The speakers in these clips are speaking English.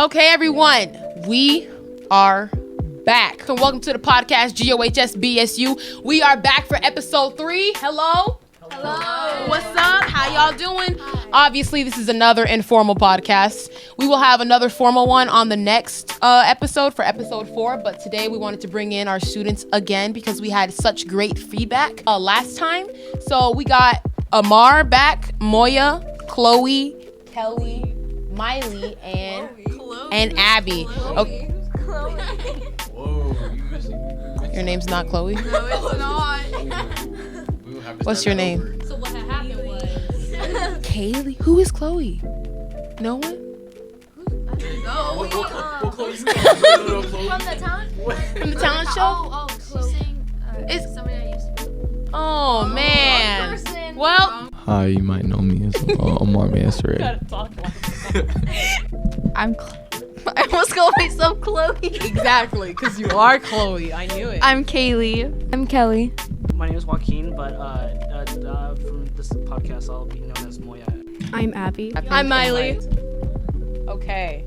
Okay, everyone, we are back. And welcome to the podcast, GOHS BSU. We are back for episode 3. Hello. What's up? How y'all doing? Obviously, this is another informal podcast. We will have another formal one on the next episode for episode 4. But today we wanted to bring in our students again because we had such great feedback last time. So we got Amar back, Moya, Chloe, Kelly, Miley, and Abby. Okay. Whoa, you missing. Your name's not Chloe? No, it's not. What's your name? So what had happened was... Kaylee? Who is Chloe? No one? I don't know. What Chloe? From the talent? From the talent show? Oh, she's saying It's- somebody I used to be. Oh, man. Person. Well, Hi, you might know me as Amar Master. I almost called myself Chloe. exactly, because you are Chloe. I knew it. I'm Kaylee. I'm Kelly. My name is Joaquin, but from this podcast, I'll be known as Moya. I'm Abby. I'm Miley. Okay.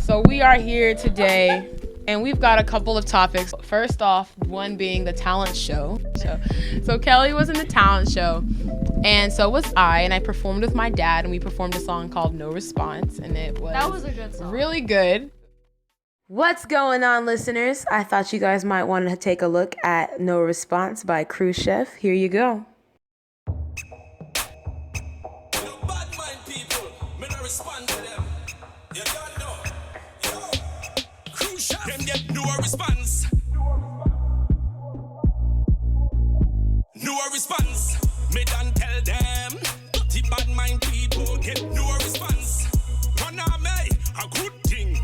So we are here today, and we've got a couple of topics. First off, one being the talent show. So Kelly was in the talent show, and so was I, and I performed with my dad, and we performed a song called No Response, and it was, That was a good song. really good. What's going on, listeners? I thought you guys might want to take a look at No Response by Cruise Chef. Here you go. Bad mind people, me no respond to them. You don't know. Yo, crucial. Them get no response. No response. Me don't tell them. The bad mind people get no response. One of me, a good thing.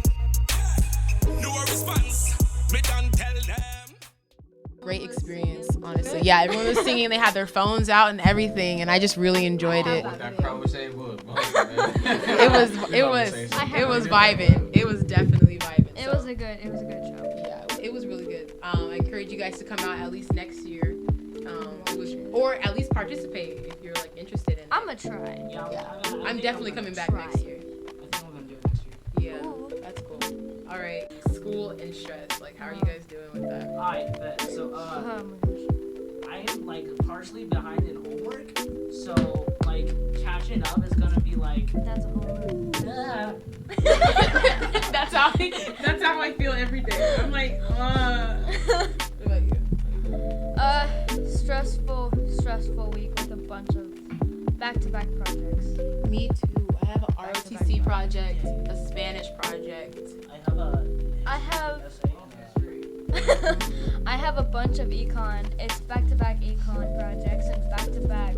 No response. Me don't tell them. Great experience, honestly. Yeah, everyone was singing. They had their phones out and everything, and I just really enjoyed it. That crowd was saying, "Look, It was vibing. It was definitely vibing. It was a good show. Yeah, it was really good. I encourage you guys to come out at least next year, or at least participate if you're like interested in it. I'm gonna try. I'm definitely coming back next year. I think I'm gonna do it next year. Yeah, that's cool. All right, school and stress. Like, how are you guys doing with that? I bet. So, Oh my gosh. I am like partially behind in homework, so like catching up is gonna be like. That's a whole that's how I feel every day. I'm like, What about you? Stressful week with a bunch of back-to-back projects. Me too. I have an ROTC project, a Spanish project. I have I have a bunch of econ. It's back-to-back econ projects and back-to-back.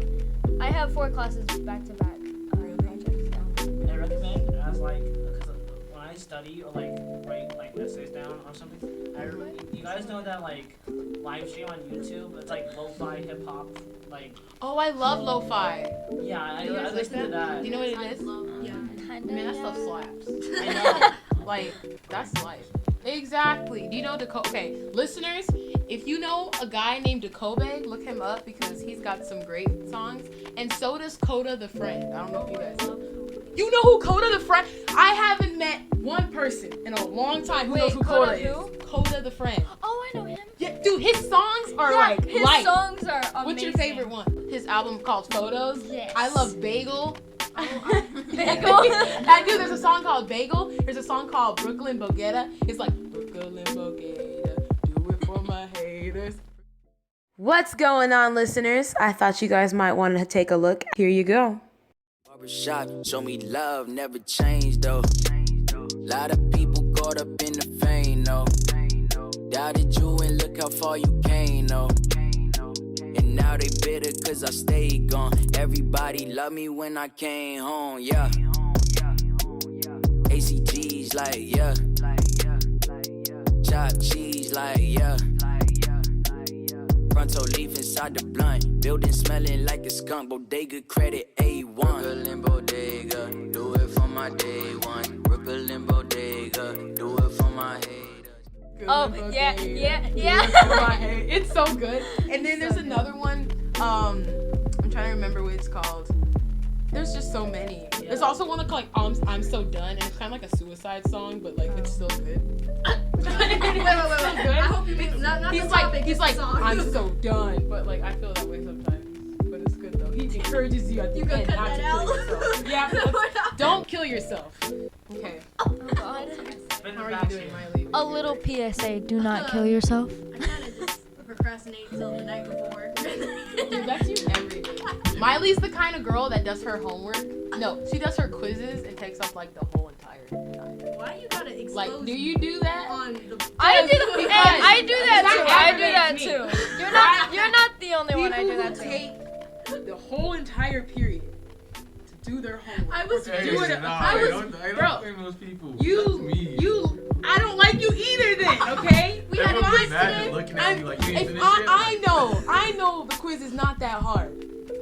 I have 4 classes back-to-back projects. And I recommend as like because when I study or like write like essays down or something, you guys know that like live stream on YouTube. It's like lo-fi hip hop like. Oh, I love lo-fi. Yeah, I You guys listen to that. Do you know what it is? Kinda, Man, that yeah. stuff slaps. I know. Like, that's life. Exactly. Do you know Okay, listeners, if you know a guy named Kovac, look him up because he's got some great songs. And so does Coda the Friend. I don't know if you guys know. You know who Coda the Friend? I haven't met one person in a long time who knows who Coda is. Coda the Friend. Oh, I know him. Yeah, dude, his songs are like his light. songs are amazing. What's your favorite one? His album called Photos. Yes. I love Bagel. Bagel? Dude, there's a song called Bagel. There's a song called Brooklyn Bogetta. It's like Brooklyn Bogetta, do it for my haters. What's going on, listeners? I thought you guys might want to take a look. Here you go. Barbershop, show me love, never changed though. Lot of people caught up in the fame, no. Doubted you and look how far you came, no. And now they bitter cause I stayed gone. Everybody loved me when I came home, yeah. ACG's like, yeah. Chopped cheese like, yeah. Fronto leaf inside the blunt. Building smelling like a skunk. Bodega credit A1. Brooklyn Bodega, do it for my day one. Brooklyn Bodega, do it for my haters. Oh, yeah. It's so good. And then there's another one. I'm trying to remember what it's called. There's just so many. There's also one that's like I'm so done, and it's kind of like a suicide song, but like it's still good. Wait. I hope you mean not He's the like topic, he's it's like the song. I'm so done, but like I feel that way sometimes. But it's good though. He encourages you at the You gonna end cut not to that kill out? yourself. Yeah, but don't kill yourself. Okay. Oh God. Spin How the are you back doing, here. Miley? A little PSA: do not kill yourself. I kind of just procrastinate till the night before. Dude, that's you every day. Miley's the kind of girl that does her homework. No, she does her quizzes and takes up like the whole entire time. Why you gotta expose Like, do you do that? on the I do. Because Hey, I do that that too. I do that aggravates me. too. You're not the only one. I do that too. Take the whole entire period to do their homework. I was Hey, doing it. nah, I was don't bro, blame those people. You, That's me. I don't like you either then, okay? We had Everyone quiz be mad today. and looking at me like you ain't If finished yet. I know the quiz is not that hard.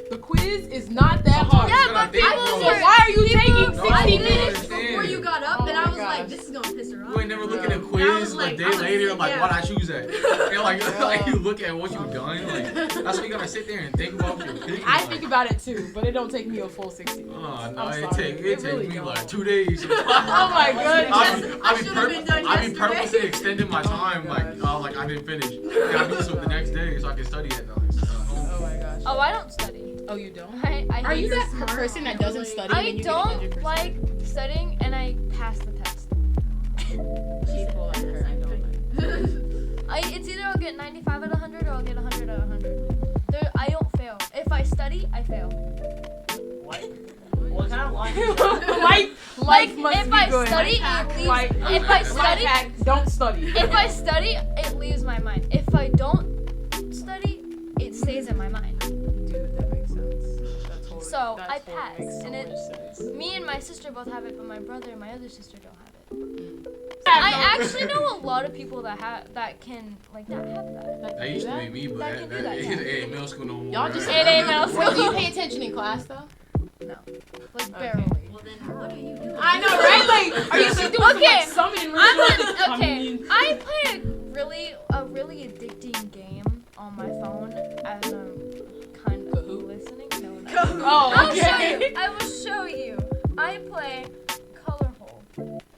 The quiz is not that hard. Yeah, but they people know. So why are you taking No, 60 I minutes? understand. Before you got up, Oh and I my was like, gosh. this is gonna piss her off. You ain't never look at a And I quiz was like, a day I'm gonna later, sit like, down. what I choose at. And like you look at what you've done, like, that's why you gotta sit there and think about your opinion. I like, think about it too, but it don't take me a full 60 minutes. Oh, no, I'm it sorry. take really me don't. like 2 days. Oh my goodness. I should've been done I be yesterday. purposely extending my time, gosh. like I didn't finish. I do this the next day so I can study at night. Oh my gosh. Oh, I don't study. Oh, you don't? I Are you you're that smart. person that doesn't study? I and you don't get 100%? like studying, and I pass the test. people like her. I don't like. It's either I'll get 95 out of 100 or I'll get 100 out of 100. I don't fail. If I study, I fail. What? What kind of line is that? Life must if be I good. study, it leaves. If I study, Don't study. if I study, it leaves my mind. If I don't study, it stays in my mind. Dude, that makes sense. That totally, So, that I totally passed, makes so and it- much sense. Me and my sister both have it, but my brother and my other sister don't have it. I I actually know a lot of people that have that have that. That used to be me, but That can do that, it yeah. ain't middle school no more. Y'all just It ain't middle school. Wait, do you pay attention in class though? Like barely. Well, then what are you doing? I know, right? Like, are you just doing Okay, some like summon rituals? Okay, I play a really addicting game on my phone as I'm kind of listening. No. Oh, I'll show okay. you. I will show you. I play Color Hole.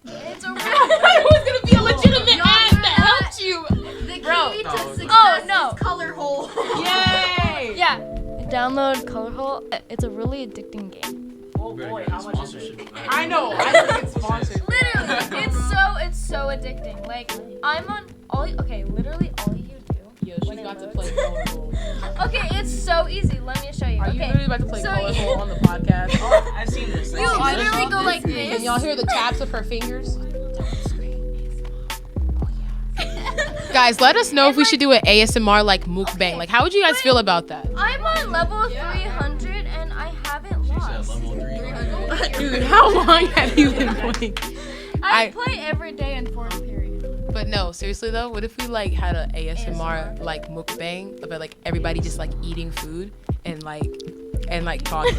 It's a It was gonna be a legitimate Y'all ad heard that that? helped you. The key Bro. to success Oh, no. is color hole. Yay! Yeah, download Color Hole. It's a really addicting game. Oh boy, how much is it? I know. I think it's sponsored. Literally, it's so addicting. Like I'm on literally all you do. Yo, she's about to play Color Hole. Okay, it's so easy. Let me show you. Are you Okay, literally about to play so Color you- Hole on the podcast? Oh, I've seen this. you literally go like Can this. y'all hear the taps of her fingers? Guys, let us know if we should do an ASMR like mukbang. Like, how would you guys feel about that? I'm on level 300 and I haven't She said lost. level 300. Dude, how long have you been playing? I I- play every day in fourth period. But no, seriously though, what if we like had a ASMR like mukbang about like everybody just like eating food and like talking?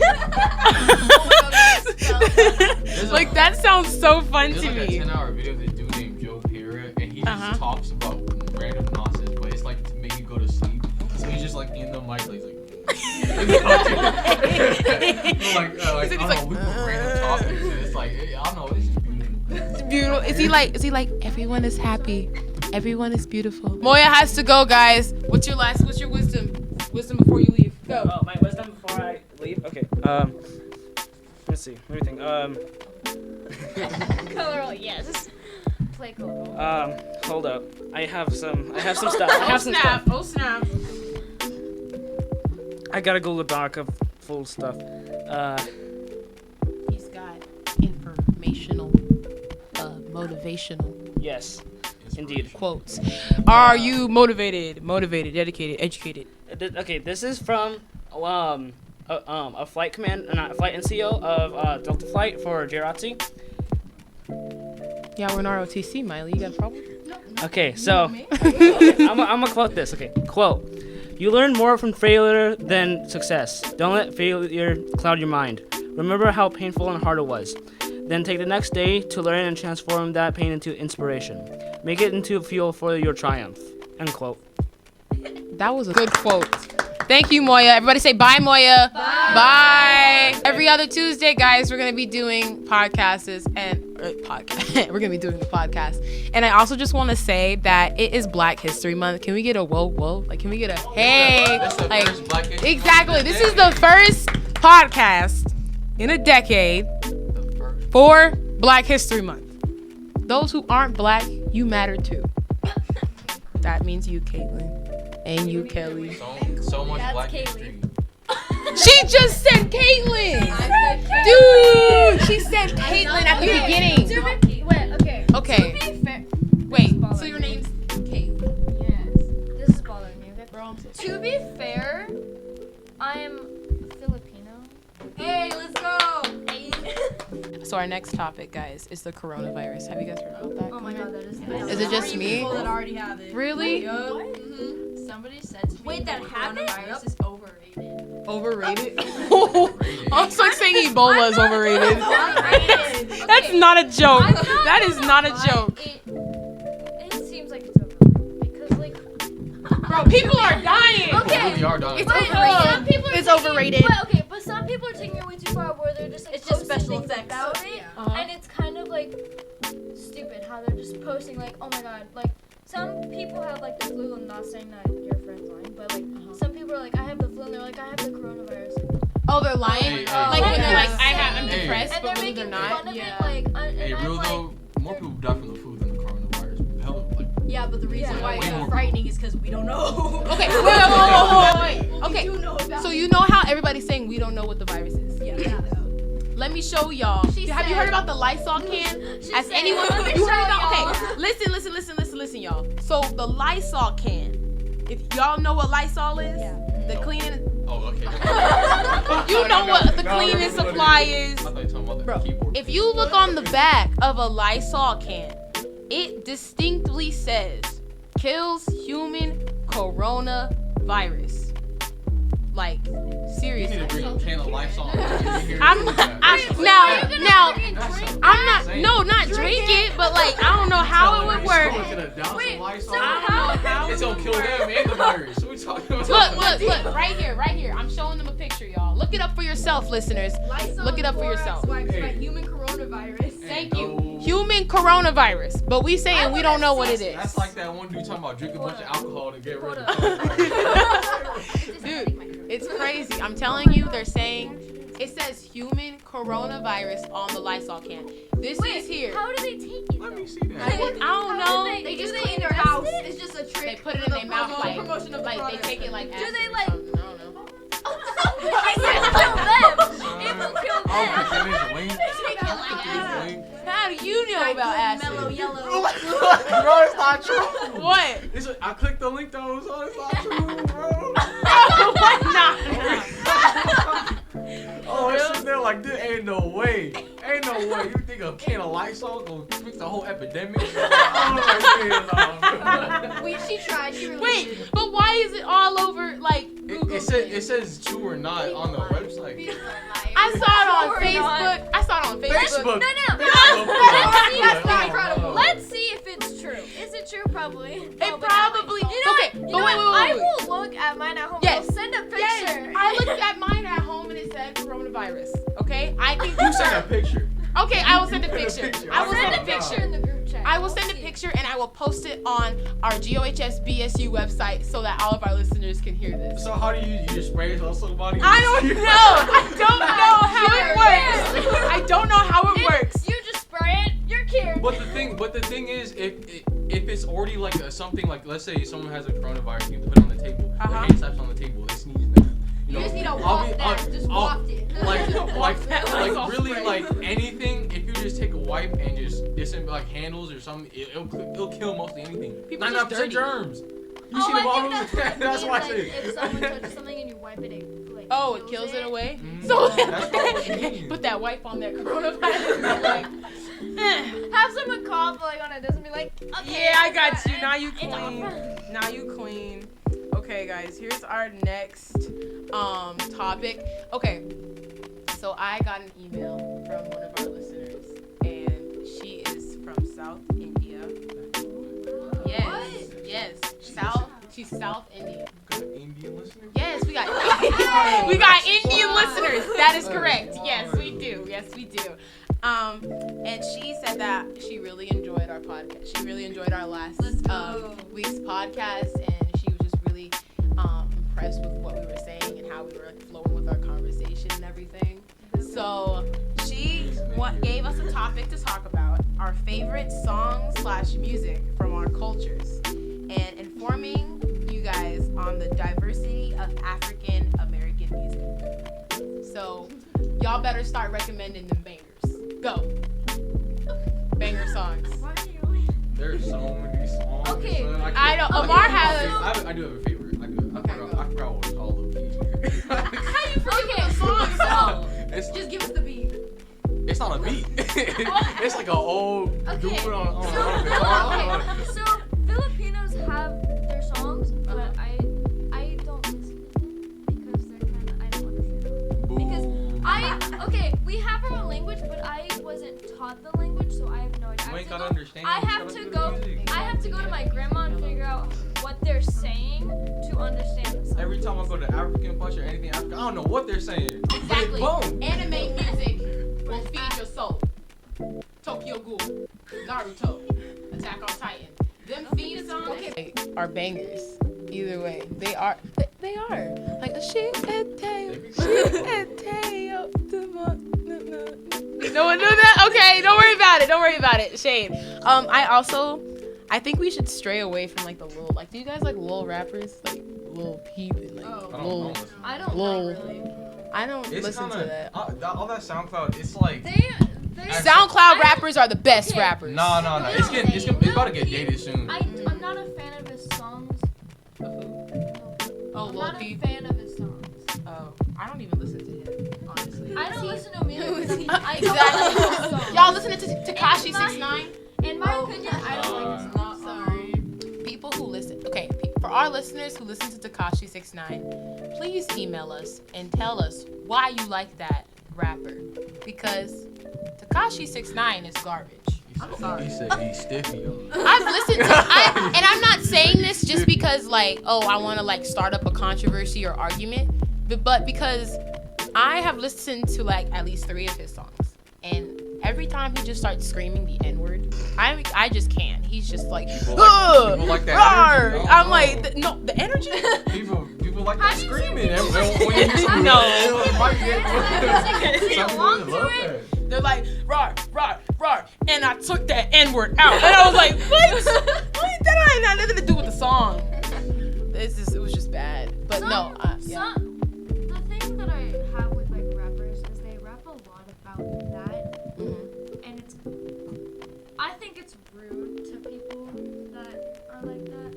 Like that sounds so fun There's to like a me. 10-hour video of this dude named Joe Pera, and he just talks about random nonsense, but it's like to make you go to sleep. So he's just like in the mic, like, I don't know, we put random topics, and it's like, I don't know, it's beautiful. It's beautiful. Is he like everyone is happy, everyone is beautiful? Moya has to go, guys. What's your wisdom? Wisdom before you leave. Go. Oh, my wisdom before I leave? Okay, let's see, let me think, Color Hole, yes. Play Color Hole. hold up, I have some stuff, Oh snap. I gotta go look back of full stuff, He's got informational, motivational yes, indeed. quotes. Are you motivated, dedicated, educated? Okay, this is from a flight NCO of Delta Flight for JROTC. Yeah, we're in ROTC, Miley. You got a problem? Okay, so I'm gonna quote this. Okay, quote: "You learn more from failure than success. Don't let failure cloud your mind. Remember how painful and hard it was. Then take the next day to learn and transform that pain into inspiration. Make it into fuel for your triumph." End quote. That was a good quote. Thank you, Moya. Everybody say bye, Moya. Bye. Every other Tuesday, guys, we're gonna be doing podcasts and we're gonna be doing the podcast. And I also just want to say that it is Black History Month. Can we get a whoa? Like, can we get a hey? Like, exactly. This is the first podcast in a decade for Black History Month. Those who aren't black, you matter too. That means you, Caitlin, and you, Kelly. So much That's Black Kaylee. history. She just said Caitlin. Dude, she said Caitlin at the beginning. Wait, okay. Okay. To be fair, Wait. So your name's Kate. yes. This is bothering me. Okay? Bro, To be fair, I am Filipino. Hey, let's go. So our next topic, guys, is the coronavirus. Have you guys heard about that? Oh my god, that is. Is it just me? People that already have it. Really? Somebody said to me Wait, that happened? coronavirus is overrated. Overrated? I'm like saying Ebola is overrated. That's not a joke. That is not a joke. It seems like it's overrated because like. Bro, people are dying. Okay. Really are dying. But some people are It's taking- overrated. But some people are taking it way too far where they're just like, It's just posting special things effects. about it, Yeah. and it's kind of like stupid how they're just posting like, oh my god, like some people have like the flu. I'm not saying that your friend's lying, but like some people are like, I have the flu, and they're like, I have the coronavirus, Oh, they're lying? Hey, Like when they're like, I'm Hey. depressed, and but they're really they're making not. fun of Yeah. it. Like, Hey, and I'm real like, though, more people die from the flu than the coronavirus. Hell, like, Yeah, but the reason Yeah. why it's Way so more frightening is because we don't know. Okay, wait. Okay, You know about so you know how everybody's saying we don't know what the virus is? Yeah. Let me show y'all. Have you heard about the Lysol can? Has said, anyone? "Let me You show heard about? y'all." Okay, listen, y'all. So the Lysol can. If y'all know what Lysol is, the cleaning. oh, okay. You know what the cleaning supply is. I thought you were talking about Bro, the keyboard. if you look on the back of a Lysol can, it distinctly says kills human coronavirus. Like, You seriously. need to bring a can of Lysol. I'm not drink it, but like I don't know how it would work. It's gonna kill them and the virus. What we talking about? Look, right here. I'm showing them a picture, y'all. Look it up for yourself, listeners. Look it up for yourself. Hey. Human coronavirus. Thank you. Human coronavirus, but we saying we don't know what it is. That's like that one dude talking about drinking a bunch of alcohol to get rid of it. Dude, it's crazy. I'm telling you, they're saying it says human coronavirus on the Lysol can. This is here. How do they take it? Let me see I that. don't know. They just do clean they their invest house. it? It's just a trick. They put it for in the their mouth promo- like promotion of the they product. take it like acid they, or like- something. I don't know. It will kill them. Oh, it is wing. How do you know about acid? Mellow yellow. Bro, it's not true. What? I clicked the link though, so it's not true, bro. Oh, it's sitting there like this. Ain't no way. You think a can of Lysol gonna fix the whole epidemic? She tried. She really Wait, did. but why is it all over like Google? It says true or not on the website. I saw it on Or Facebook. not. I saw it on Facebook. That's not incredible. Let's see if it's true. Is it true? Probably. It probably. You know Okay, what? but wait. I will look at mine at home. Yes. I'll send a picture. Yes, I looked at mine at home and it said coronavirus. Okay, I can. You sent a picture. Okay, I will send a You picture. sent a picture. I will Send send a picture in the group chat. I will send a picture and I will post it on our GOHS BSU website so that all of our listeners can hear this. So how do you just spray it on somebody? I don't know. I don't know how it works. I don't know how it works. You just spray it. You're cured. But the thing is, if it's already like something like, let's say someone has a coronavirus, you put it on the table, the hand slaps on the table, they sneeze. You just need to waft that. Just waft it. Like Lysol really spray. like anything. If you just take a wipe and just disinfect like handles or something, it'll kill mostly anything. People 99% just dirty. germs. You Oh, see the I bottle? think that's what That's it why I means, say. like, if someone touches something and you wipe it, like Oh, it kills it away. Mhm. So That's what it means. put that wipe on that coronavirus. Like, have someone cough like on it. Doesn't be like, okay. yeah, I got it's you. not- Now you it's clean. off. Now you clean. Okay, guys. Here's our next topic. Okay, so I got an email from one of our listeners, and she is from South India. Yes, South. She's South Indian. Got Indian listeners? Yes, we got Indian listeners. That is correct. Yes, we do. Yes, we do. And she said that she really enjoyed our podcast. She really enjoyed our last week's podcast, and she was just really impressed with what we were saying and how we were flowing with our conversation and everything. So she gave us a topic to talk about, our favorite songs/music from our cultures, and informing you guys on the diversity of African American music. So y'all better start recommending them bangers. Go. Banger songs. There's so many songs. Okay. I know. Omar has. I do have a favorite. I forgot what it's called. How you forget the song? Just give us the beat. It's not a beat. It's like an old. Okay. So Filipinos have their songs, but I don't listen to them because they're kind of I don't understand them. Because we have our own language, but I wasn't taught the language, so I have no idea. You ain't gotta understand. I have to go to my grandma and figure out what they're saying to understand the song. Every time I go to African punch or anything African, I don't know what they're saying. Exactly. Boom. Anime music will feed your soul. Tokyo Ghoul, Naruto, Attack on Titan. Them theme songs are bangers. Either way, they are. Like a shit and tail. No one knew that? Okay, don't worry about it. Shade. I think we should stray away from like the little, like, do you guys like little rappers? Like Lil Peep and like Lil. I don't really. I don't listen to that. All that SoundCloud, it's like. SoundCloud rappers are the best rappers. No. It's about to get dated soon. I'm not a fan of his songs. Oh, I'm Lil not a Peep. fan of his songs. Oh, I don't even listen to him, honestly. I don't listen to music. Exactly. Y'all listening to Tekashi 6ix9ine? In my opinion, I don't like his songs. Sorry. People who listen, for our listeners who listen to Tekashi 6ix9ine, please email us and tell us why you like that rapper. Because Tekashi 6ix9ine is garbage. I'm sorry. He said he's stiffy. I've listened to, and I'm not saying this just because like, I want to like start up a controversy or argument, but because I have listened to like at least 3 of his songs, and every time he just starts screaming the N-word, I just can't. He's just like, people like that energy. I'm like, the energy. People like that screaming. They're like, rawr, and I took that N-word out, and I was like, what? That ain't had nothing to do with the song. It was just bad. But The thing that I have with like rappers is they rap a lot about that, and I think it's rude to people that are like that.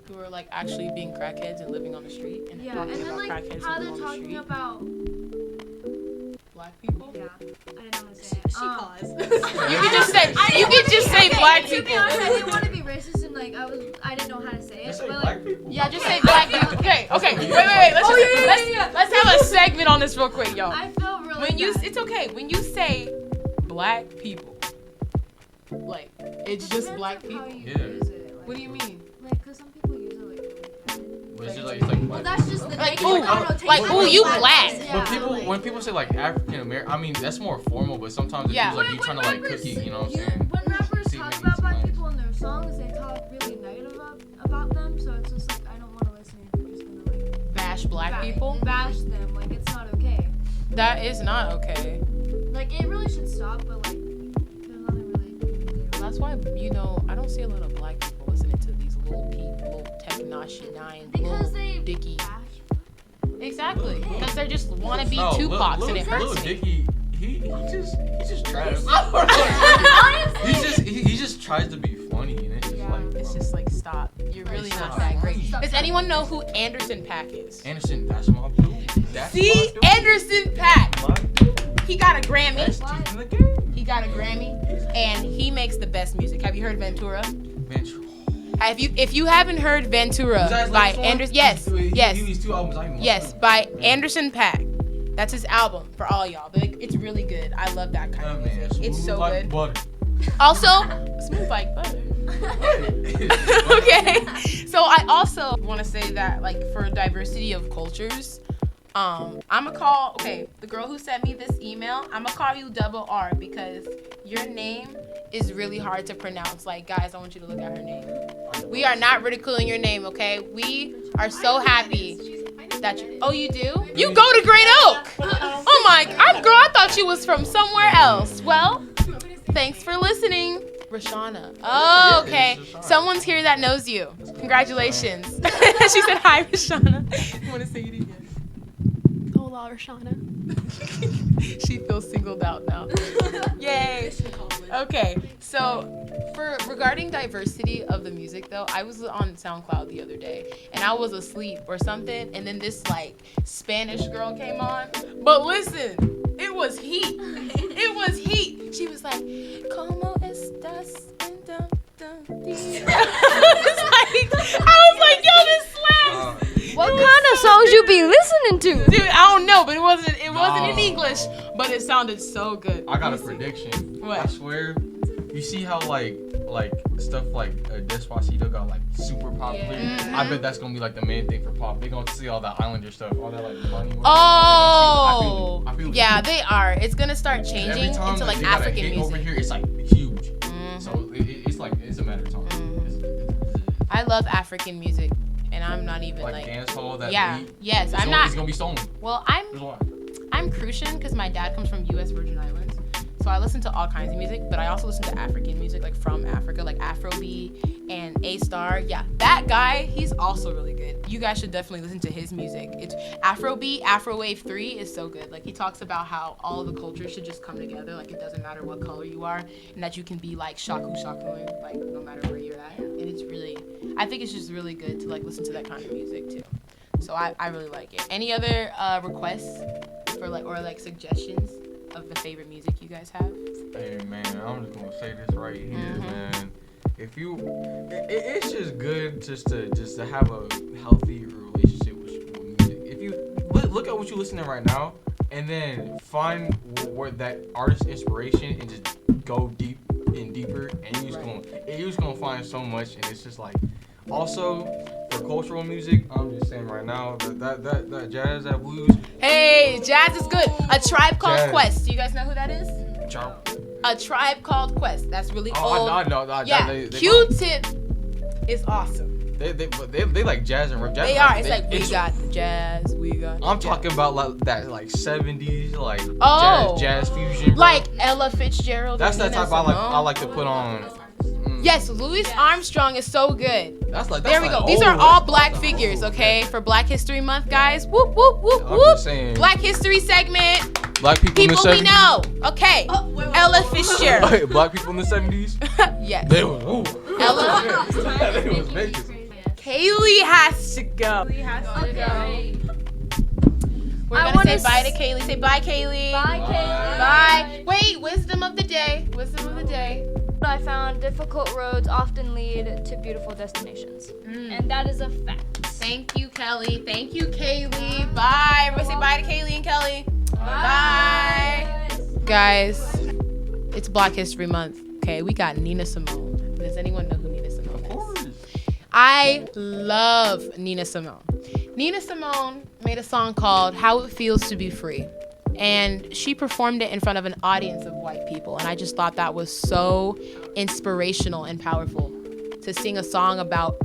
Who are like actually being crackheads and living on the street and talking and then about like crackheads how living they're on the talking street. about. Black people? Yeah, I didn't know how to say it. She paused. You can just say black To be people. honest, I didn't want to be racist and like I didn't know how to say it. Just say But black like, people. Yeah, just say black people. Okay. Wait. Let's have a segment on this real quick, y'all. I felt really bad. It's okay when you say black people, like it's just Depends black on how people. you Yeah. use it, like, What do you mean? Like, cause some people use it like really bad. But it's just like, it's like Well, that's just the Like, negative ooh, connotation. like, ooh, you black. Yeah, But people, like, when people say like African American, I mean that's more formal. But sometimes it's Yeah. just like you trying to like cookie, you know what I'm saying? When rappers See, talk maybe about it's black nice. people in their songs, they talk really negative about them. So it's just like I don't want to listen if you're just gonna like Bash black people? bash them. Like it's not okay. That is not okay. Like it really should stop. But like there's nothing really. You can do. That's why I don't see a lot of black people listening to these little Tekashi 9, Because Lil they Dicky. bash. Exactly, because they just want to be No, Tupacs and it Lil hurts me. Dicky, he just tries. he just tries to be funny, and it's just like It's just like, stop. You're really not that great. Does anyone know who Anderson .Paak is? Anderson, that's my dude. That's See, my dude. Anderson .Paak. He got a Grammy. Best teeth in the game. He got a Grammy, and he makes the best music. Have you heard Ventura? Ventura. If you haven't heard Ventura by Anderson, yes, These 2 albums, I even yes, by Anderson .Paak. That's his album for all y'all. It's really good. I love that kind of music. It's so like good. Butter. Also, smooth like butter. Okay. So I also want to say that like for diversity of cultures, I'ma call, the girl who sent me this email, I'ma call you Double R because your name is really hard to pronounce. Like, guys, I want you to look at her name. We are not ridiculing your name, okay? We are so happy that you, oh, you do? You go to Great Oak! Oh my, girl, I thought you was from somewhere else. Well, thanks for listening. Rashana. Oh, okay. Someone's here that knows you. Congratulations. She said, hi, Rashana. You want to say it again? Hola, Rashana. She feels singled out now. Yay. Okay, so regarding diversity of the music though, I was on SoundCloud the other day and I was asleep or something, and then this like Spanish girl came on. But listen, it was heat. It was heat. She was like, "Como estás?" I was like, yo, this slaps. What kind of songs you be listening to? Dude, I don't know, but it wasn't in English, but it sounded so good. I got a prediction. What? I swear. You see how like stuff like Despacito got like super popular? Yeah. I bet that's gonna be like the main thing for pop. They're gonna see all that Islander stuff, all that like money. Oh, I feel it. yeah, they are. It's gonna start changing Every time, into like they got a African hit music. over here, it's like huge. Mm-hmm. So it's a matter of time. I love African music, and I'm not even like dance hall. That beat, yes, it's gonna be stolen. Well, That's why. I'm Crucian because my dad comes from U.S. Virgin Islands, so I listen to all kinds of music, but I also listen to African music, like from Africa, like Afrobeat and A-Star. Yeah, that guy, he's also really good. You guys should definitely listen to his music. It's Afrobeat, Afrowave 3 is so good. Like, he talks about how all of the cultures should just come together, like it doesn't matter what color you are, and that you can be like shakuing, like no matter where you're at. And it's really, I think it's just really good to like listen to that kind of music too. So I really like it. Any other requests for like, or like suggestions of the favorite music you guys have? Hey man, I'm just gonna say this right here, man. If you, it's just good just to have a healthy relationship with music. If you look at what you're listening to right now, and then find where that artist inspiration and just go deep and deeper, and you're just gonna find so much, and it's just like. Also, for cultural music, I'm just saying right now that jazz, that blues. Hey, jazz is good. A Tribe Called Jazz. Quest. Do you guys know who that is? A Tribe Called Quest. That's really old. No. Yeah, they Q-Tip is awesome. They like jazz and rap. They are. It's like, we got the jazz, we got the I'm jazz. talking about like that 70s like Oh. jazz fusion. Bro. Like Ella Fitzgerald. That's and that Nina type I Simone. like to put on. Yes, Louis Armstrong is so good. That's There we go. These are all black figures, okay? For Black History Month, guys. Whoop, whoop, whoop, I'm whoop. just saying. Black History segment. Black people in the People 70s. we know. Okay. Ella Fitzgerald. Black people in the 70s. Yes. They were. Ooh. Ella. They was making. Kaylee has to go. We're I gonna wanna say bye to Kaylee. Say bye, Kaylee. Bye, Kaylee. Bye. Wait, wisdom of the day. Wisdom of the day. I found difficult roads often lead to beautiful destinations. And that is a fact. Thank you, Kelly. Thank you, Kaylee. Bye. Everybody say bye to Kaylee and Kelly. Bye. Guys, it's Black History Month. Okay, we got Nina Simone. Does anyone know who Nina Simone is? I love Nina Simone. Nina Simone made a song called How It Feels to Be Free. And she performed it in front of an audience of white people. And I just thought that was so inspirational and powerful to sing a song about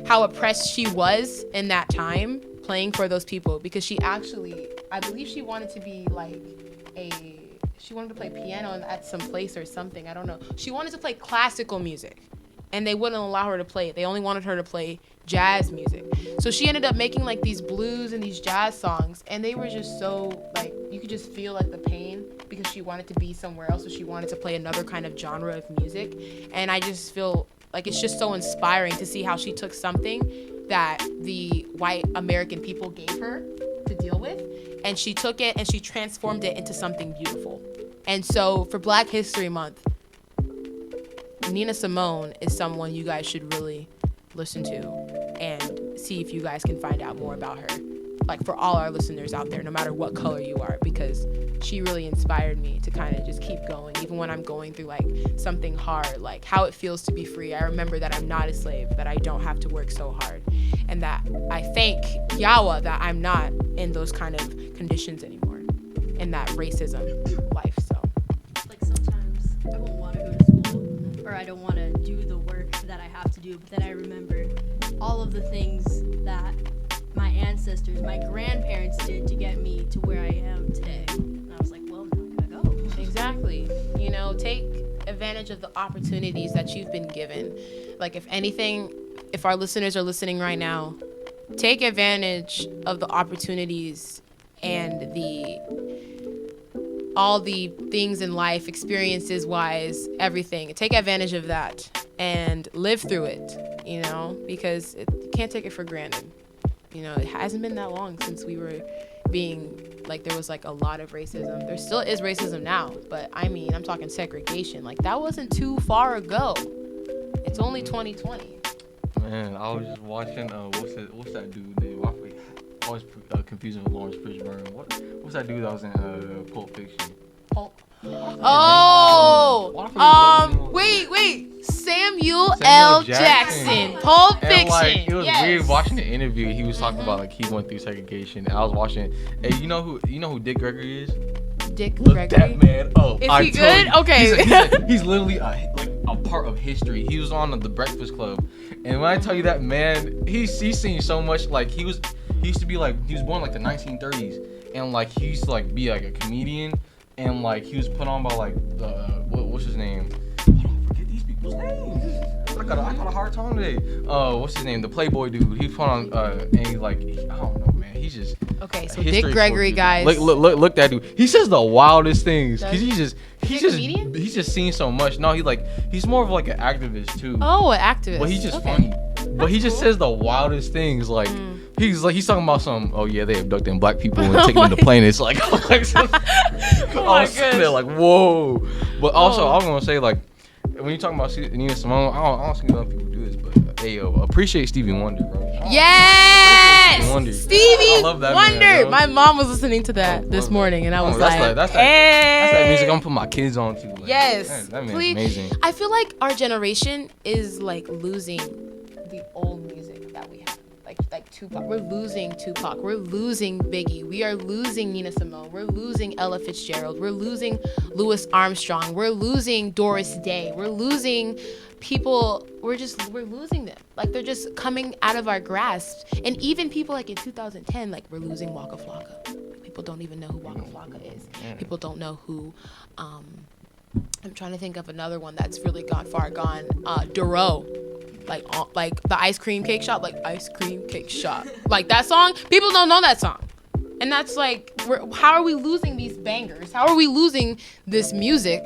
how oppressed she was in that time, playing for those people. Because she actually, I believe she wanted to be like she wanted to play piano at some place or something. I don't know. She wanted to play classical music. And they wouldn't allow her to play it. They only wanted her to play jazz music. So she ended up making like these blues and these jazz songs, and they were just so like, you could just feel like the pain because she wanted to be somewhere else, so she wanted to play another kind of genre of music. And I just feel like it's just so inspiring to see how she took something that the white American people gave her to deal with, and she took it and she transformed it into something beautiful. And so for Black History Month, Nina Simone is someone you guys should really listen to and see if you guys can find out more about her. like for all our listeners out there, no matter what color you are, because she really inspired me to kind of just keep going, even when I'm going through like something hard, like how it feels to be free. I remember that I'm not a slave, that I don't have to work so hard, and that I thank Yawa that I'm not in those kind of conditions anymore, in that racism life. So like sometimes I won't want to go to school, or I don't want to do the work that I have to do, but then I remember all of the things that my ancestors, my grandparents did to get me to where I am today. And I was like, well, now I gotta go. exactly, you know, take advantage of the opportunities that you've been given. Like if anything, if our listeners are listening right now, take advantage of the opportunities and all the things in life, experiences wise, everything. Take advantage of that and live through it, you know, because you can't take it for granted. You know, it hasn't been that long since we were being, like, there was like a lot of racism. There still is racism now, but I mean, I'm talking segregation. Like, that wasn't too far ago. It's only 2020. Man, I was just watching, what's that dude name? I always confusing with Lawrence Fishburne. What's that dude that was in Pulp Fiction? Wait. Samuel L. Jackson. Pulp Fiction. And like, it was yes. weird watching the interview. He was talking about like he went through segregation. And I was watching. Hey, you know who Dick Gregory is? Dick Look Gregory. that man up. Is he good? You, Okay. he's literally a part of history. He was on the Breakfast Club, and when I tell you that man, he's seen so much. Like he was born like the 1930s, and like he used to like be like a comedian, and like he was put on by like what's his name? Hold on, forget these people's names. I got a hard time today. What's his name? The Playboy dude. He put on and he like I don't know, man. He's just okay. So Dick Gregory, guys. Look that dude. He says the wildest things. Cause he's just seen so much. No, he's more of like an activist too. Oh, an activist. But he's just funny. But he just says the wildest things. Like he's talking about some. Oh yeah, they abducting black people and taking them to planets. Like, I was sitting there like, whoa. But also, I was gonna say like, when you're talking about Nina Simone, I don't see a lot of people do this, but hey yo, appreciate Stevie Wonder, bro. Yes, Stevie I love that Wonder. man, My mom was listening to that this morning, and I was like, that's that music I'm gonna put my kids on too. Like, yes, man, that man's please. amazing. I feel like our generation is like losing the old music that we have. Like Tupac. We're losing Tupac. We're losing Biggie. We are losing Nina Simone. We're losing Ella Fitzgerald. We're losing Louis Armstrong. We're losing Doris Day. We're losing people. We're losing them. Like they're just coming out of our grasp. And even people like in 2010, like we're losing Waka Flocka. People don't even know who Waka Flocka is. People don't know who. I'm trying to think of another one that's really far gone. Duro. Like the ice cream cake shop, like ice cream cake shop, like that song. People don't know that song, and that's like, how are we losing these bangers? How are we losing this music?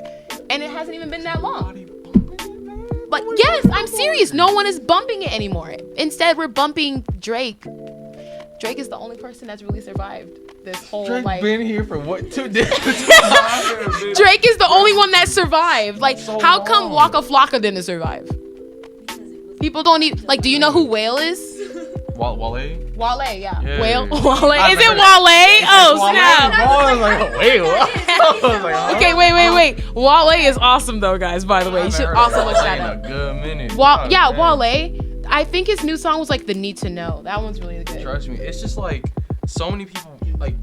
And it hasn't even been that long. Like, yes, I'm serious. No one is bumping it anymore. Instead, we're bumping Drake. Drake is the only person that's really survived this whole Drake like. been here for what 2 days? Drake is the only one that survived. Like, so how come Waka Flocka didn't survive? People don't even like. Do you know who Whale is? Wale? Wale, yeah. Wale. Wale. Is it Wale? Oh snap! I was like, Wale. Okay, wait. Wale is awesome though, guys. By the way, you should also look that up. A good minute. Wale. I think his new song was like the Need to Know. That one's really good. Trust me, it's just like so many people like.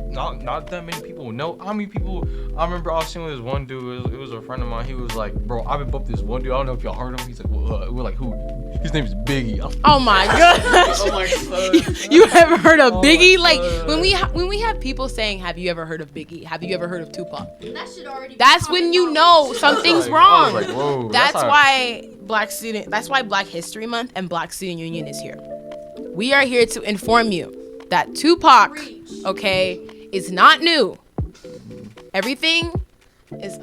Not that many people know. How many people? I remember I was seeing this one dude. It was a friend of mine. He was like, "Bro, I've been bumping this one dude. I don't know if y'all heard of him." He's like, "We're like who?" His name is Biggie. Oh my gosh! You ever heard of Biggie? Like when we have people saying, "Have you ever heard of Biggie? Have you ever heard of Tupac?" That should already. That's when you know something's wrong. Like, whoa, that's why Black History Month and Black Student Union is here. We are here to inform you that Tupac, okay, is not new. Everything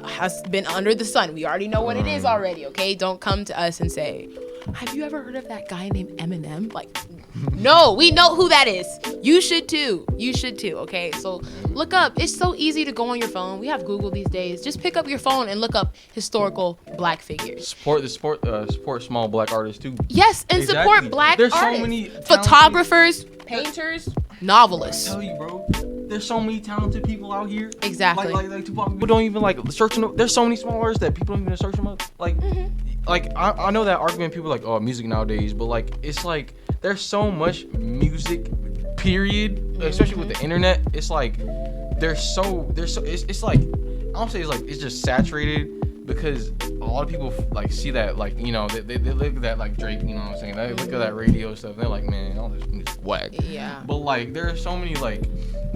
has been under the sun. We already know what it is already, okay? Don't come to us and say, have you ever heard of that guy named Eminem? Like, no, we know who that is. You should too, okay? So look up. It's so easy to go on your phone. We have Google these days. Just pick up your phone and look up historical Black figures. Support small Black artists too. Yes, and exactly. Support Black There's artists. So many photographers, painters. novelists. I tell you, bro. There's so many talented people out here. Exactly. Like Tupac. People don't even like search them. There's so many small artists that people don't even search them up. Like, I know that argument. People are like, oh, music nowadays, but like, it's like there's so much music. Period. Especially with the internet, it's like it's like I don't say it's just saturated because a lot of people like see that like they look at that like Drake, you know what I'm saying? They look at that radio stuff. And they're like, man, all this music's whack. Yeah. But like there are so many like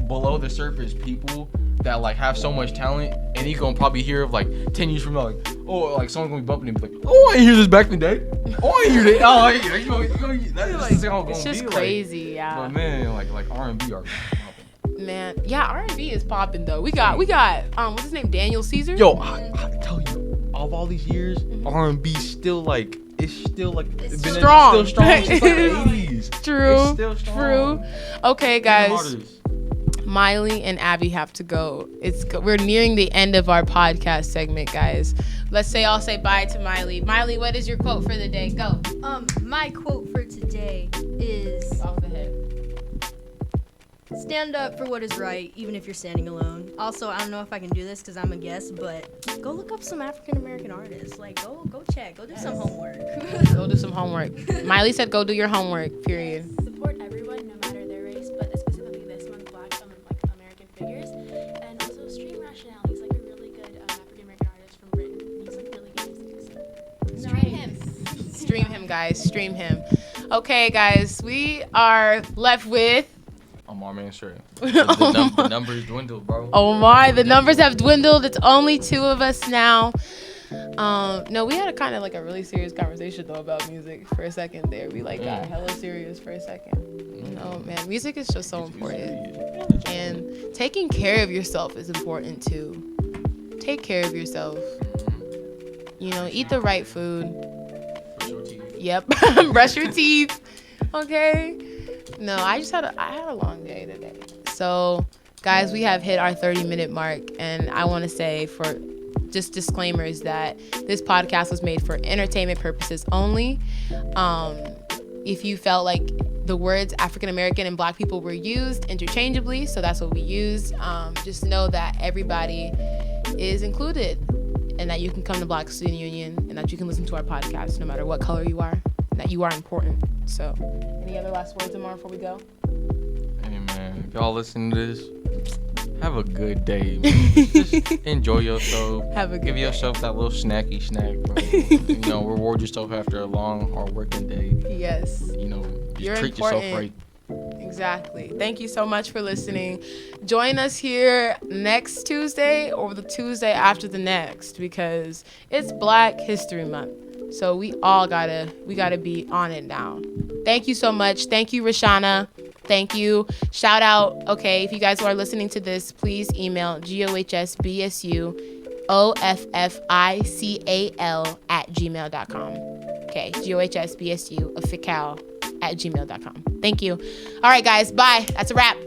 below the surface people that like have so much talent, and you gonna probably hear of like 10 years from now, like, oh, like someone's gonna be bumping and be like, oh, I hear this back in the day. Oh, I hear that. Oh, that's how it's just be crazy, like. yeah. But man, like R&B are. Man, yeah, R&B is popping though. We got what's his name, Daniel Caesar. Yo, I tell you, of all these years, R&B still like it's still like it's strong. Still strong. It's like the 80s. True. It's still strong. True. Okay, guys. Miley and Abby have to go. We're nearing the end of our podcast segment, guys. I'll say bye to Miley. Miley, what is your quote for the day? Go. My quote for today is off the head. Stand up for what is right, even if you're standing alone. Also, I don't know if I can do this because I'm a guest, but go look up some African American artists. Like, go check. Go do some homework. Go do some homework. Miley said go do your homework, period. Support everyone, no matter their race, but specifically this month, Black American figures. And also stream Rationale. He's like a really good African American artist from Britain. He's like really good music. So. Stream him. Stream him, guys. Stream him. Okay, guys. We are left with Omar, man, sure. The numbers dwindled, bro. Omar, the numbers have dwindled. It's only 2 of us now. No, we had a kind of like a really serious conversation though about music for a second there. We like got hella serious for a second. You know, man, music is just so important. And taking care of yourself is important too. Take care of yourself. You know, eat the right food. Brush your teeth. Yep. Brush your teeth. Okay. No, I had a long day today. So, guys, we have hit our 30-minute mark, and I want to say for just disclaimers that this podcast was made for entertainment purposes only. If you felt like the words African American and Black people were used interchangeably, so that's what we used. Just know that everybody is included, and that you can come to Black Student Union, and that you can listen to our podcast no matter what color you are, and that you are important. So, any other last words, Amar, before we go? Hey, man, if y'all listen to this, have a good day, man. Just enjoy yourself. Give yourself that little snacky snack, bro. Reward yourself after a long, hard working day. Yes. Just treat yourself right. Exactly. Thank you so much for listening. Join us here next Tuesday or the Tuesday after the next, because it's Black History Month. So we gotta be on it now. Thank you so much. Thank you, Rashana. Thank you. Shout out. Okay, if you guys are listening to this, please email gohsbsu@gmail.com. Okay, gohsbsu@gmail.com. Thank you. All right, guys. Bye. That's a wrap.